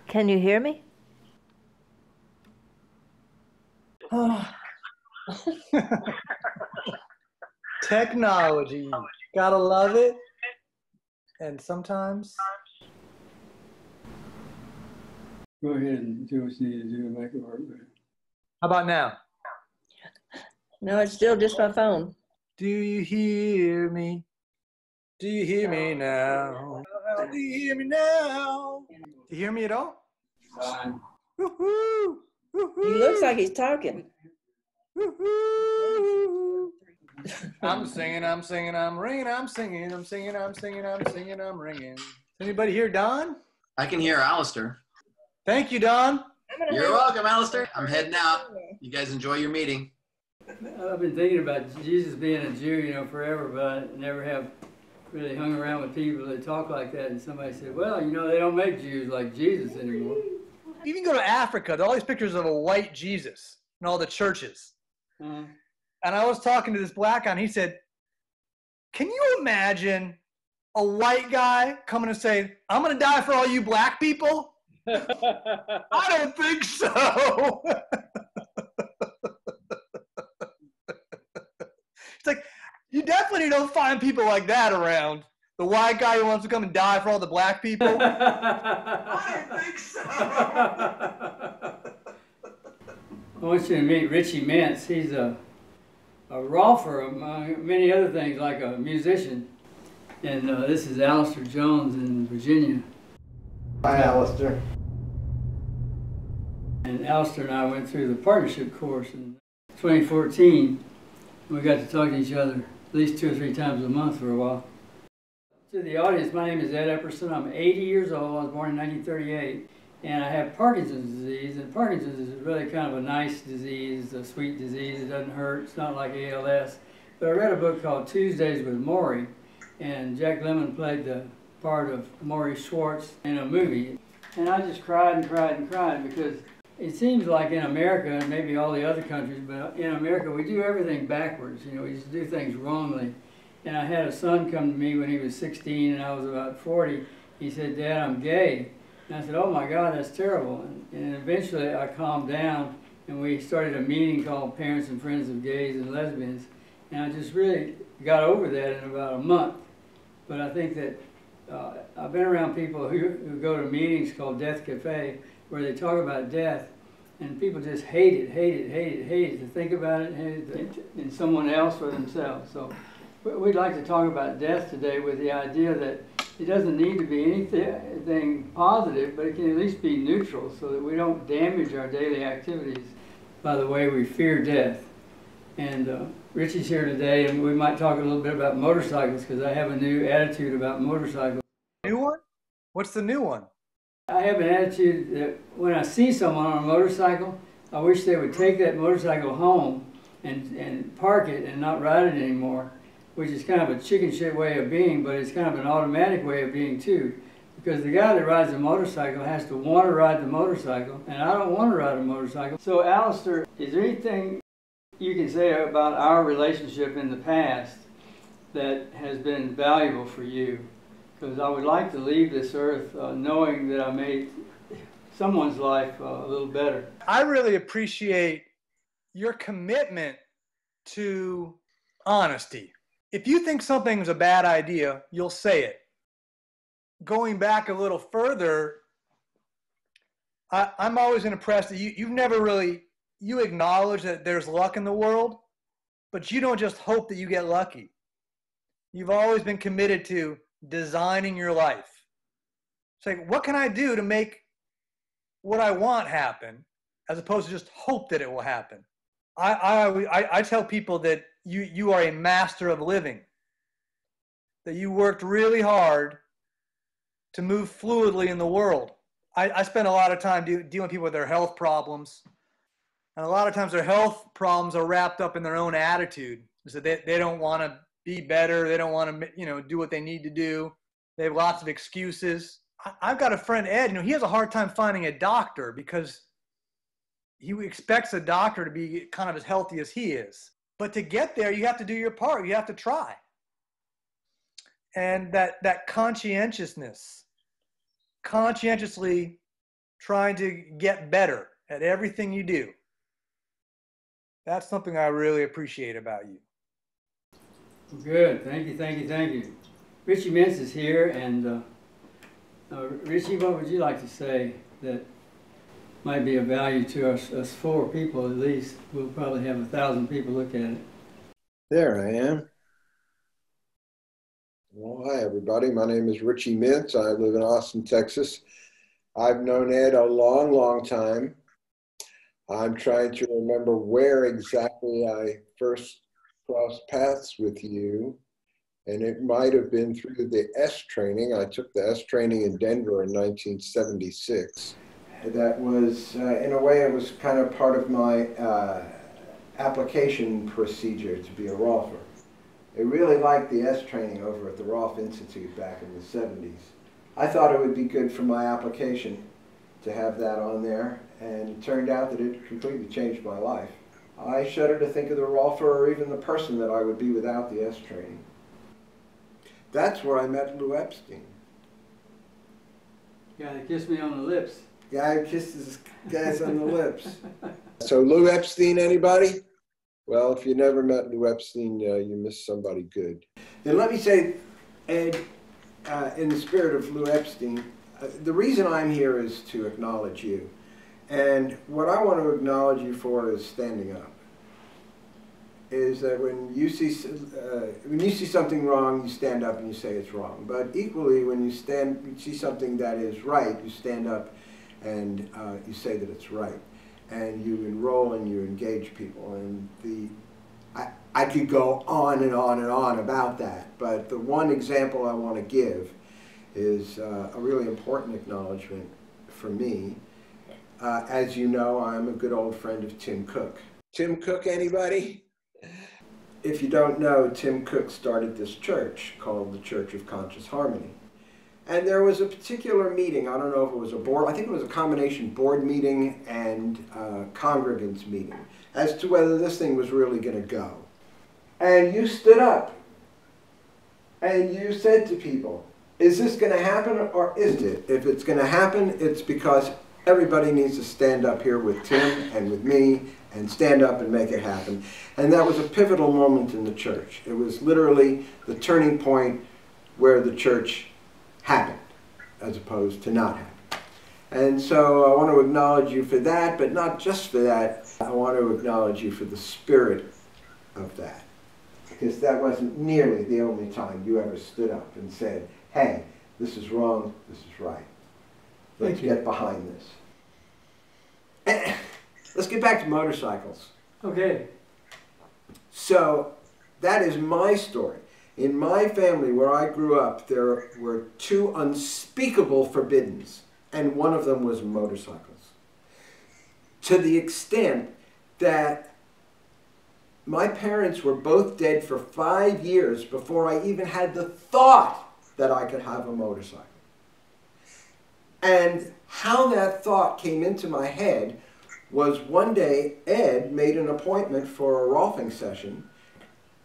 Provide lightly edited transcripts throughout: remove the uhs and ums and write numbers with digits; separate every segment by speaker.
Speaker 1: Can you hear me?
Speaker 2: Technology, gotta love it. And sometimes.
Speaker 3: Go ahead and do what you need to do to make it work.
Speaker 2: How about now?
Speaker 1: No, it's still just my phone.
Speaker 2: Do you hear me? Do you hear me now? Do you hear me now? Do you hear me at all?
Speaker 3: Fine.
Speaker 2: Woo-hoo! Woo-hoo!
Speaker 1: He looks like he's talking.
Speaker 2: Woo-hoo! I'm singing, I'm singing, I'm ringing, I'm singing, I'm singing, I'm singing, I'm singing, I'm ringing. Anybody hear Don?
Speaker 4: I can hear Alistair.
Speaker 2: Thank you, Don.
Speaker 4: You're welcome, Alistair. I'm heading out. You guys enjoy your meeting.
Speaker 3: I've been thinking about Jesus being a Jew, you know, forever, but I never have really hung around with people that talk like that. And somebody said, well, you know, they don't make Jews like Jesus anymore.
Speaker 2: You can go to Africa, there are all these pictures of a white Jesus in all the churches. And I was talking to this black guy, and he said, can you imagine a white guy coming and saying, I'm going to die for all you black people? I don't think so. It's like, you definitely don't find people like that around. The white guy who wants to come and die for all the black people. I don't think so.
Speaker 3: I want you to meet Ritchie. He's a rolfer, among many other things, like a musician. And this is Alistair Jones in Virginia.
Speaker 2: Hi, Alistair.
Speaker 3: And Alistair and I went through the partnership course in 2014. We got to talk to each other at least 2 or 3 times a month for a while. To the audience, my name is Ed Epperson. I'm 80 years old. I was born in 1938. And I have Parkinson's disease. And Parkinson's is really kind of a nice disease, a sweet disease. It doesn't hurt. It's not like ALS. But I read a book called Tuesdays with Maury. And Jack Lemmon played the part of Maury Schwartz in a movie. And I just cried and cried and cried because it seems like in America, and maybe all the other countries, but in America we do everything backwards. You know, we just do things wrongly. And I had a son come to me when he was 16 and I was about 40. He said, Dad, I'm gay. And I said, oh my God, that's terrible. And eventually I calmed down and we started a meeting called Parents and Friends of Gays and Lesbians. And I just really got over that in about a month. But I think that I've been around people who go to meetings called Death Cafe where they talk about death and people just hate it to think about it, hate it in someone else or themselves. So we'd like to talk about death today with the idea that it doesn't need to be anything positive, but it can at least be neutral so that we don't damage our daily activities by the way we fear death. And Ritchie's here today, and we might talk a little bit about motorcycles because I have a new attitude about motorcycles.
Speaker 2: New one? What's the new one?
Speaker 3: I have an attitude that when I see someone on a motorcycle, I wish they would take that motorcycle home and park it and not ride it anymore, which is kind of a chicken shit way of being, but it's kind of an automatic way of being too. Because the guy that rides a motorcycle has to want to ride the motorcycle, and I don't want to ride a motorcycle. So Alistair, is there anything you can say about our relationship in the past that has been valuable for you? Because I would like to leave this earth knowing that I made someone's life a little better.
Speaker 2: I really appreciate your commitment to honesty. If you think something's a bad idea, you'll say it. Going back a little further, I'm always impressed that you've never really, you acknowledge that there's luck in the world, but you don't just hope that you get lucky. You've always been committed to designing your life. It's like, what can I do to make what I want happen, as opposed to just hope that it will happen? I tell people that you are a master of living, that you worked really hard to move fluidly in the world. I spend a lot of time dealing with people with their health problems. And a lot of times their health problems are wrapped up in their own attitude. So they don't want to be better. They don't want to, do what they need to do. They have lots of excuses. I've got a friend, Ed, he has a hard time finding a doctor because he expects a doctor to be kind of as healthy as he is. But to get there, you have to do your part. You have to try. and that conscientiously trying to get better at everything you do. That's something I really appreciate about you.
Speaker 3: Good. Thank you, thank you, thank you. Ritchie Mintz is here, and Ritchie, what would you like to say that might be of value to us four people at least? We'll probably have 1,000 people look at it.
Speaker 5: There I am. Well, hi, everybody. My name is Ritchie Mintz. I live in Austin, Texas. I've known Ed a long, long time. I'm trying to remember where exactly I first crossed paths with you, and it might have been through the S training. I took the S training in Denver in 1976. That was, in a way, it was kind of part of my application procedure to be a Rolfer. I really liked the S training over at the Rolf Institute back in the 70s. I thought it would be good for my application to have that on there, and it turned out that it completely changed my life. I shudder to think of the Rolfer or even the person that I would be without the S training. That's where I met Lou Epstein.
Speaker 3: Yeah, they kissed me on the lips.
Speaker 5: Guy kissed his guys on the lips. So Lou Epstein, anybody? Well, if you never met Lou Epstein, you missed somebody good. Then let me say, Ed, in the spirit of Lou Epstein, the reason I'm here is to acknowledge you. And what I want to acknowledge you for is standing up. Is that when you see something wrong, you stand up and you say it's wrong. But equally, when you see something that is right, you stand up and you say that it's right. And you enroll and you engage people. And I could go on and on and on about that. But the one example I want to give is a really important acknowledgement for me. As you know, I'm a good old friend of Tim Cook. Tim Cook, anybody? If you don't know, Tim Cook started this church called the Church of Conscious Harmony. And there was a particular meeting, I don't know if it was a board, I think it was a combination board meeting and congregants meeting, as to whether this thing was really going to go. And you stood up and you said to people, is this going to happen or isn't it? If it's going to happen, it's because everybody needs to stand up here with Tim and with me and stand up and make it happen. And that was a pivotal moment in the church. It was literally the turning point where the church happened, as opposed to not happen. And so I want to acknowledge you for that, but not just for that. I want to acknowledge you for the spirit of that. Because that wasn't nearly the only time you ever stood up and said, hey, this is wrong, this is right. Let's get behind this. Let's get back to motorcycles.
Speaker 3: Okay.
Speaker 5: So that is my story. In my family where I grew up, there were two unspeakable forbiddens, and one of them was motorcycles. To the extent that my parents were both dead for 5 years before I even had the thought that I could have a motorcycle. And how that thought came into my head was one day Ed made an appointment for a Rolfing session,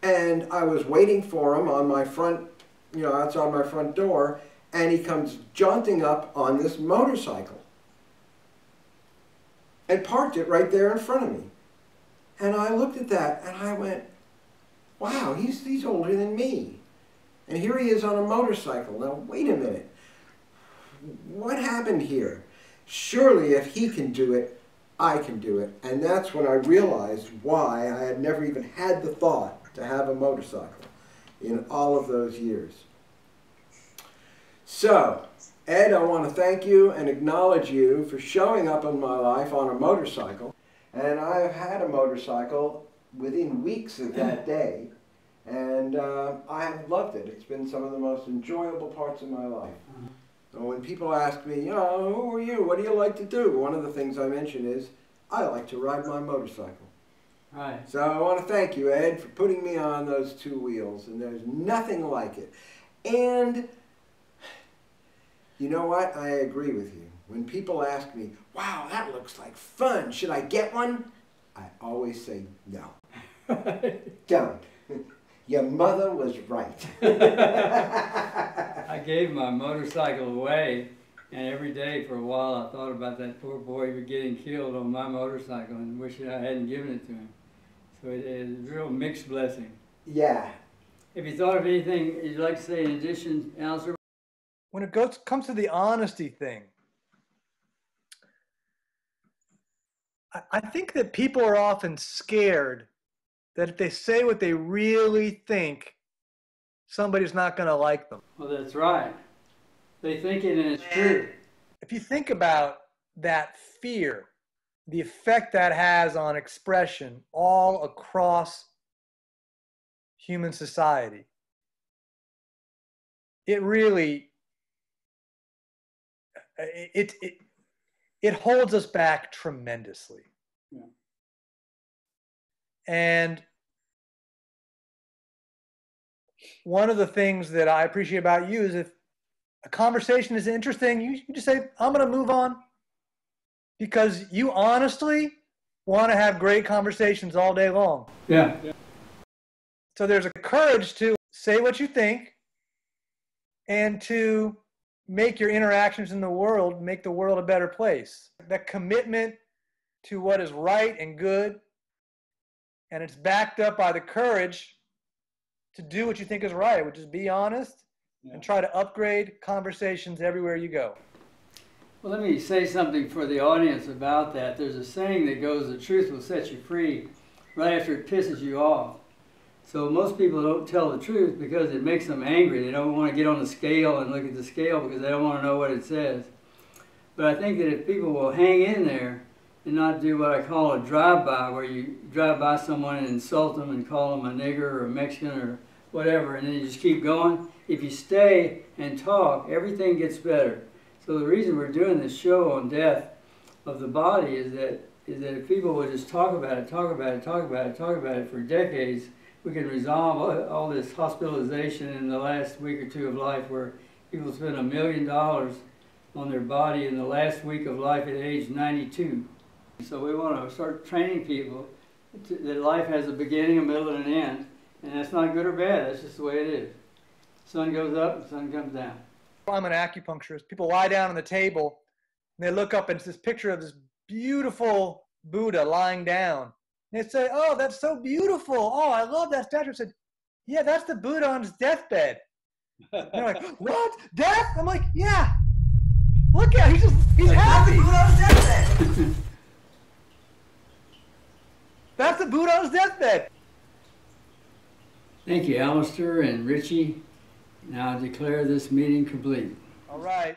Speaker 5: and I was waiting for him on my front, outside my front door, and he comes jaunting up on this motorcycle and parked it right there in front of me. And I looked at that and I went, wow, he's older than me. And here he is on a motorcycle. Now, wait a minute. What happened here? Surely if he can do it, I can do it. And that's when I realized why I had never even had the thought to have a motorcycle in all of those years. So, Ed, I want to thank you and acknowledge you for showing up in my life on a motorcycle. And I have had a motorcycle within weeks of that day. And I have loved it. It's been some of the most enjoyable parts of my life. And when people ask me, who are you? What do you like to do? One of the things I mention is, I like to ride my motorcycle.
Speaker 3: Right.
Speaker 5: So I want to thank you, Ed, for putting me on those two wheels. And there's nothing like it. And you know what? I agree with you. When people ask me, wow, that looks like fun. Should I get one? I always say no. Don't. Your mother was right.
Speaker 3: I gave my motorcycle away, and every day for a while I thought about that poor boy getting killed on my motorcycle and wishing I hadn't given it to him. So it is a real mixed blessing.
Speaker 5: Yeah.
Speaker 3: Have you thought of anything you'd like to say in addition, Alistair?
Speaker 2: When it comes to the honesty thing, I think that people are often scared that if they say what they really think, somebody's not going to like them.
Speaker 3: Well, that's right. They think it and it's true.
Speaker 2: If you think about that fear, the effect that has on expression all across human society, it really, it holds us back tremendously.
Speaker 3: Yeah.
Speaker 2: And one of the things that I appreciate about you is if a conversation is interesting, you just say, I'm going to move on, because you honestly want to have great conversations all day long.
Speaker 3: Yeah.
Speaker 2: So there's a courage to say what you think and to make your interactions in the world, make the world a better place. That commitment to what is right and good, and it's backed up by the courage to do what you think is right, which is be honest and try to upgrade conversations everywhere you go.
Speaker 3: Well, let me say something for the audience about that. There's a saying that goes, the truth will set you free right after it pisses you off. So most people don't tell the truth because it makes them angry. They don't want to get on the scale and look at the scale because they don't want to know what it says. But I think that if people will hang in there and not do what I call a drive-by, where you drive by someone and insult them and call them a nigger or a Mexican or whatever, and then you just keep going, if you stay and talk, everything gets better. So the reason we're doing this show on death of the body is that if people would just talk about it for decades, we can resolve all this hospitalization in the last week or two of life, where people spend $1 million on their body in the last week of life at age 92. So we want to start training people that life has a beginning, a middle, and an end. And that's not good or bad, that's just the way it is. Sun goes up and sun comes down.
Speaker 2: I'm an acupuncturist. People lie down on the table and they look up and it's this picture of this beautiful Buddha lying down. And they say, oh, that's so beautiful. Oh, I love that statue. I said, yeah, that's the Buddha on his deathbed. And they're like, what? Death? I'm like, yeah. Look at him. He's happy. That's the Buddha on his deathbed.
Speaker 3: Thank you, Alistair and Ritchie. Now I declare this meeting complete.
Speaker 2: All right.